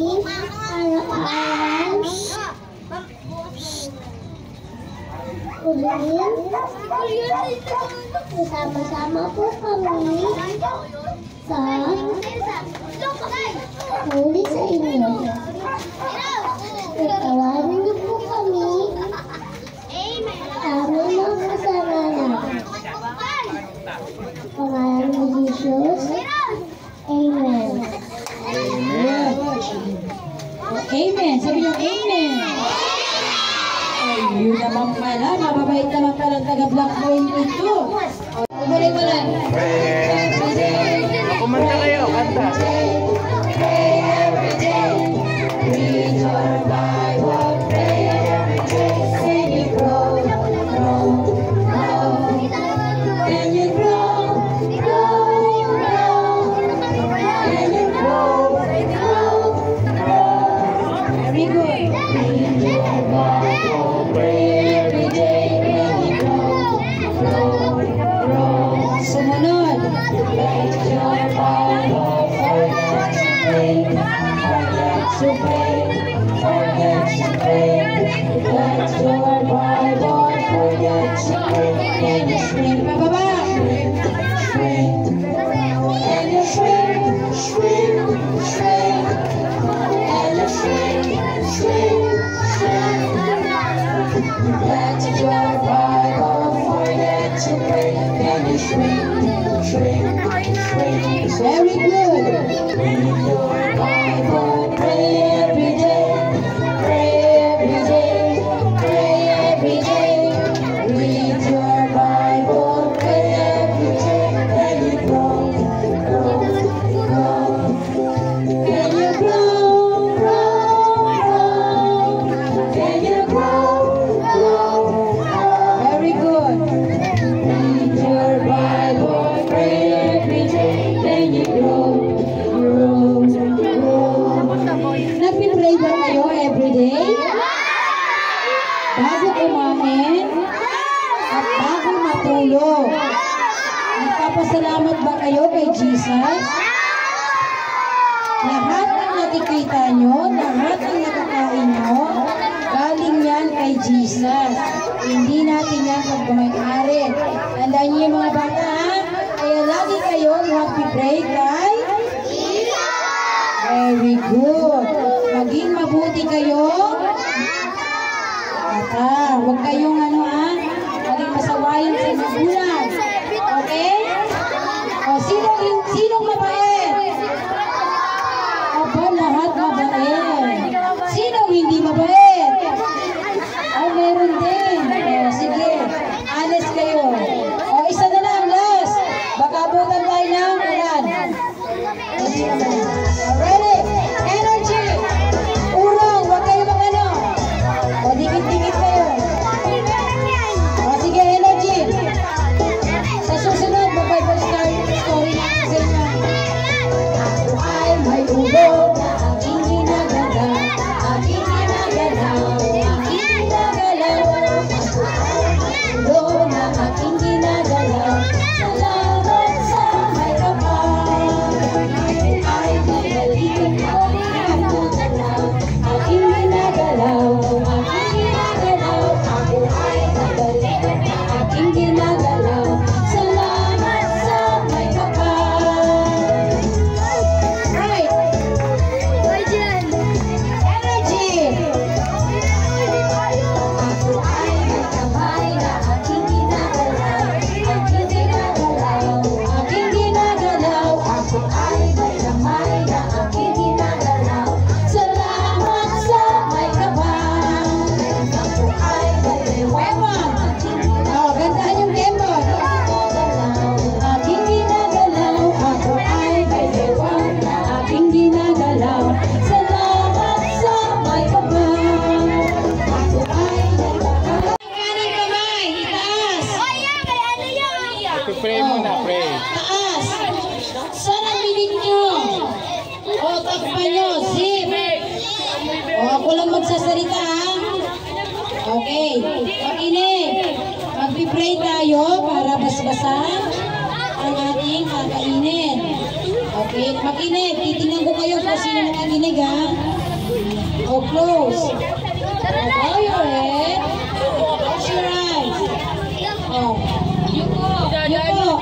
ating araw-araw ulit. Sama-sama po kami sa huli sa inyo. Tawarin niyo po kami aming mga kasalanan. Pangalan ni Jesus. Amen. Amen. Amen. Sabi niyo, Amen. Ayun naman pala. Mababait naman pala ang taga-Black Point ito. Ubalay-balay. Kumanta kayo, kanta. Pray every day. Read your Bible. Pray every day. Can you grow? Grow. Grow. Can you grow? Grow. Grow. Can you grow? Grow. Grow. Very good. Read your Bible. Pray every day. Can you grow? Grow. Grow. Sumunod. Read your Bible. Forget to pray. Forget to pray. Forget to pray. Read your Bible. Forget to pray. Can you swing? Pababa. Swing. Can you swing? Swing. Swing. Can you swing? Swing. Swing. Read your Bible. Forget to pray. Can you swing? Swing. Swing. Very good. Read your Bible. Pray every day. Pray every day. Pray every day. Read your Bible. Pray every day. Can you grow? Grow. Grow. Can you grow? Grow. Grow. Can you grow? Grow. Very good. Read your Bible. Pray every day. Can you grow? Grow. Grow. Nagpipray ba kayo everyday? Bago kumain at bago matulog. Nagpapasalamat ba kayo kay Jesus? Lahat ng nakikita nyo, lahat ng nakakain nyo, galing yan kay Jesus. Hindi natin yan magpamay-ari. Tandaan nyo yung mga bata, ha? Kaya lagi kayo magpipray kay Jesus. Very good. Maging mabuti kayo. Huwag kayong maging masawayan sa magulang. Okay? O, sinong mabait? Aba, lahat mabait. Sinong hindi mabait? Ay, meron din. O, sige. Honest kayo. O, isa na lang, last. Baka abutan tayo ng ulan. Ready? Energy! Urong, huwag kayo mag-ano. O, dikit-dikit kayo. O, sige, energy. Sa susunod, mag-Bible story na sa inyo. Ako ay may ulo na aking ginagalaw. Aking ginagalaw. Aking ginagalaw. Ako ay may ulo na aking ginagalaw. Salamat sa may kapal. Ako ay magaling. Aking ginagalaw. Aking ginagalaw. Ako ay magaling. Aking ginagalaw. Salamat sa may kapal. Right. Energy. Ako ay may kamay na aking ginagalaw. Aking ginagalaw. Aking ginagalaw. Ako ay may kamay na aking ginagalaw. Salamat sa may kapal. Ako ay may weapon. Oh, gandahan yung keyboard. Aking ginagalaw. Ako ay may weapon. Aking ginagalaw. Salamat sa may kapal. Ako ay may kapal. Kanang kamay, itaas. Pray muna, pray. Taas. Saan ang binig nyo? O, takpan nyo. Zip. O, ako lang magsasalita, ha? Okay. Makinig. Magpipray tayo para basbasan ang ating kakainin. Okay. Makinig. Titingnan ko kayo kung sino nakikinig ha. O, close. Bow your head. Close your eyes. O, yuko. Yuko.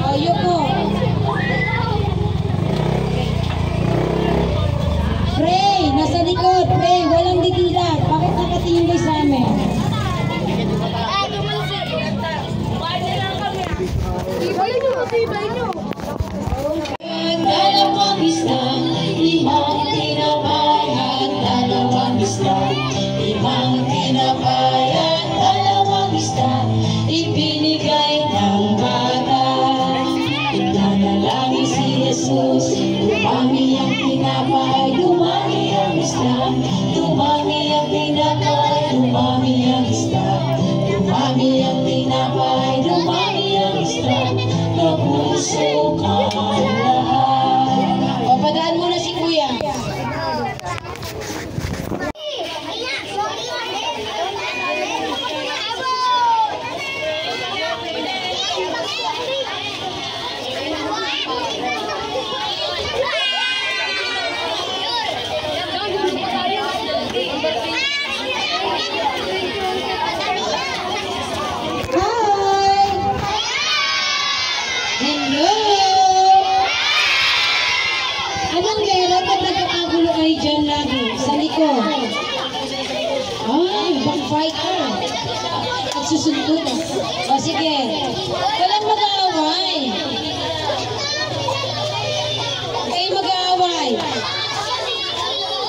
O, yuko. Pray. Nasa likod. Pray. Walang didilat. Bakit nakatingin kayo sa amin? Dalawang isla, limang tinapay at dalawang isla, limang tinapay at dalawang isla, ibinigay ng bata. Nanalangin si Jesus, dumami ang tinapay, dumami ang isla, dumami ang tinapay, dumami ang isla, dumami ang tinapay, dumami ang isla, nabusog ang lahat. O, padaan mo na si Kuya. Hello! Anong meron at nagkakagulo kayo dyan lagi? Sa likod. Ay, backfighter. At susunod. O sige. Walang mag-aaway. Okay, mag-aaway.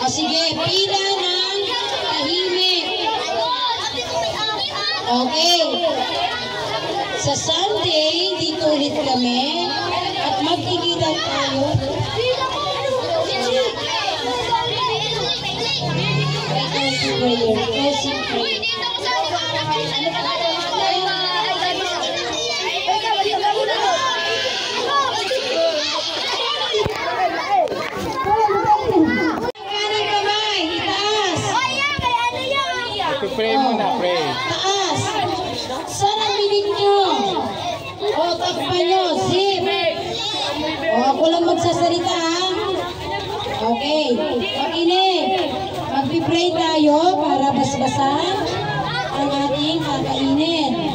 O sige, pila ng tahimik. Okay. Sa Sunday, dito ulit kami at magkikita tayo. Kanang kamay, itaas. Pray muna, pray. Taas. Saan ang bilig nyo? O, takpan nyo. Zip. O, ako lang magsasalita ha. Okay. Makinig. Magpipray tayo para basbasan ang ating kakainin.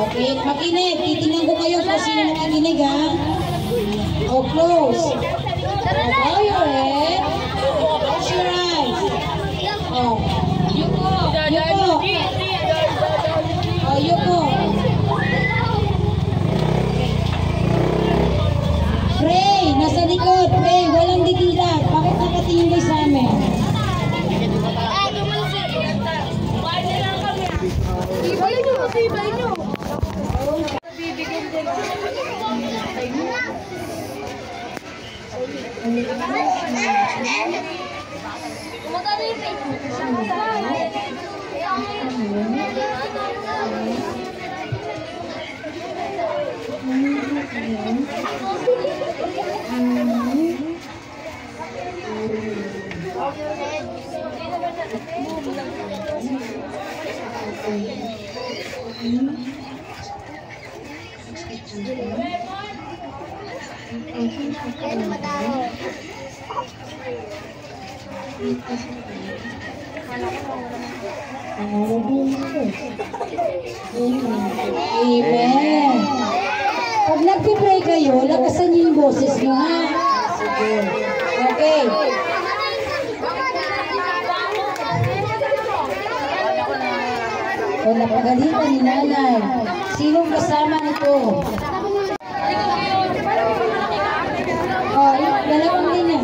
Okay. Makinig. Titingnan ko kayo kung sino nakikinig ha. O, close. Bow your head. Close your eyes. O. Yuko. Yuko. O, yuko. Pray. Nasa likod. Pray. Walang didilat. Bakit nakatingin kayo sa amin? Amen. Pag nagpipray kayo, lakasan niyo yung boses nyo ha. Okay. O, napagalitan ni nanay. Sinong kasama nito? O, dalawang linya.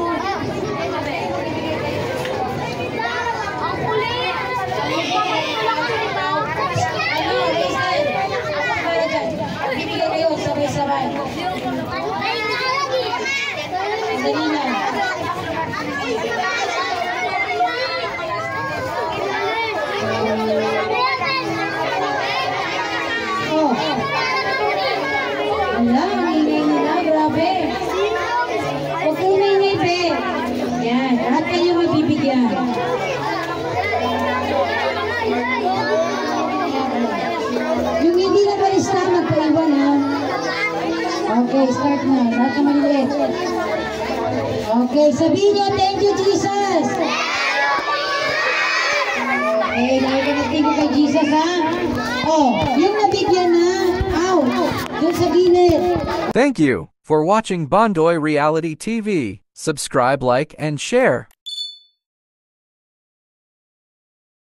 Bibigyan kayo sabay-sabay. Dali na. Oh. Ala, ang ingay nila. Grabe. Huwag kong ingay, be. Yan. Lahat kayo mabibigyan. Yung hindi na balista, magpaiwan ha. Okay, start na. lahat na maliliit. Okay, sabihin nyo, thank you, Jesus! Okay, dahil ka nag-thank you kay Jesus, ha? Oh, yung nabigyan na, out, dun sa gilid. Thank you for watching Bondoy Reality TV. Subscribe, like, and share.